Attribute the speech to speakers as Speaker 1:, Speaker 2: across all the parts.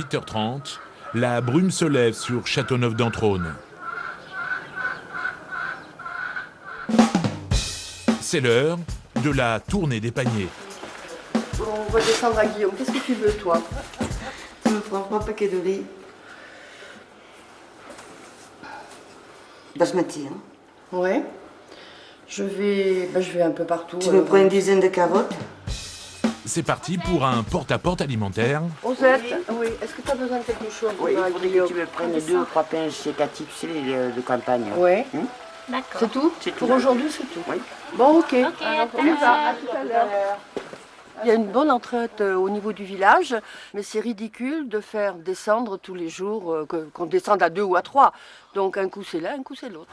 Speaker 1: 8h30, la brume se lève sur Châteauneuf-d'Entraunes. C'est l'heure de la tournée des paniers.
Speaker 2: On va descendre à Guillaume. Qu'est-ce que tu veux, toi?
Speaker 3: Tu me prends un paquet de riz. Basmati, hein?
Speaker 2: Ouais. Je vais un peu partout.
Speaker 3: Tu me prends une dizaine de carottes?
Speaker 1: C'est parti pour un porte-à-porte alimentaire.
Speaker 2: Rosette, oui. Est-ce que tu as besoin de quelque chose?
Speaker 4: Oui, il faudrait que tu me prennes 2 ou 3 pains sécatifs, tu sais, de campagne.
Speaker 2: Ouais.
Speaker 5: D'accord.
Speaker 2: C'est tout?
Speaker 4: C'est tout.
Speaker 2: Pour aujourd'hui, c'est tout.
Speaker 4: Oui.
Speaker 2: Bon, ok.
Speaker 5: Ok,
Speaker 2: Alors,
Speaker 5: à
Speaker 2: on y va. À tout à l'heure. Il y a une bonne entraide au niveau du village, mais c'est ridicule de faire descendre tous les jours, qu'on descende à 2 ou à 3. Donc un coup c'est l'un, un coup c'est l'autre.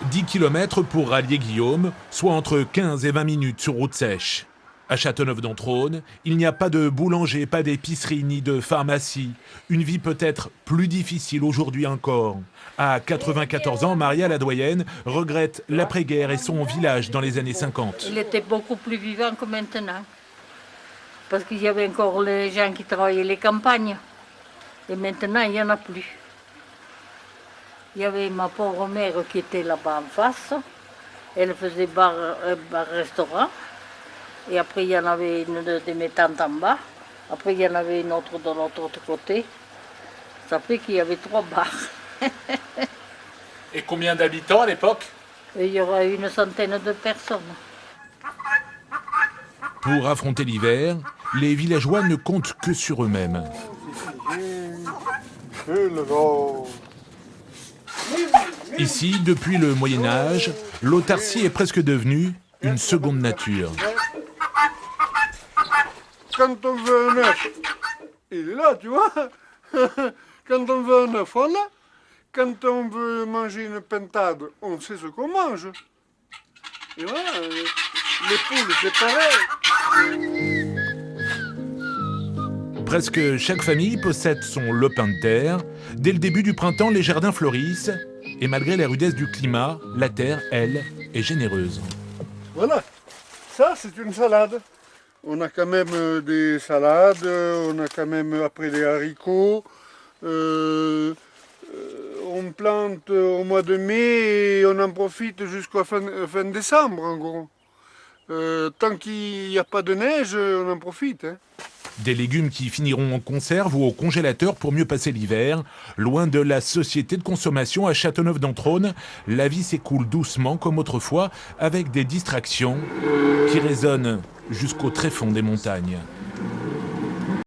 Speaker 1: 10 km pour rallier Guillaume, soit entre 15 et 20 minutes sur route sèche. À Châteauneuf-d'Entraunes, il n'y a pas de boulanger, pas d'épicerie ni de pharmacie. Une vie peut-être plus difficile aujourd'hui encore. À 94 ans, Maria la doyenne regrette l'après-guerre et son village dans les années 50.
Speaker 5: Il était beaucoup plus vivant que maintenant. Parce qu'il y avait encore les gens qui travaillaient les campagnes. Et maintenant, il n'y en a plus. Il y avait ma pauvre mère qui était là-bas en face. Elle faisait bar-restaurant. Et après, il y en avait une de mes tantes en bas. Après, il y en avait une autre de l'autre côté. Ça fait qu'il y avait 3 bars.
Speaker 1: Et combien d'habitants à l'époque?
Speaker 5: Et il y aura une centaine de personnes.
Speaker 1: Pour affronter l'hiver, les villageois ne comptent que sur eux-mêmes. Ici, depuis le Moyen-Âge, l'autarcie est presque devenue une seconde nature.
Speaker 6: Quand on veut un œuf, il est là, tu vois. Quand on veut un œuf, voilà. Quand on veut manger une pintade, on sait ce qu'on mange. Et voilà, les poules, c'est pareil.
Speaker 1: Presque chaque famille possède son lopin de terre. Dès le début du printemps, les jardins fleurissent. Et malgré la rudesse du climat, la terre, elle, est généreuse.
Speaker 6: Voilà, ça c'est une salade. On a quand même des salades, on a quand même après des haricots. On plante au mois de mai et on en profite jusqu'à fin décembre en gros. Tant qu'il n'y a pas de neige, on en profite. Hein.
Speaker 1: Des légumes qui finiront en conserve ou au congélateur pour mieux passer l'hiver. Loin de la société de consommation à Châteauneuf-d'Entraunes, la vie s'écoule doucement comme autrefois avec des distractions qui résonnent jusqu'au tréfonds des montagnes.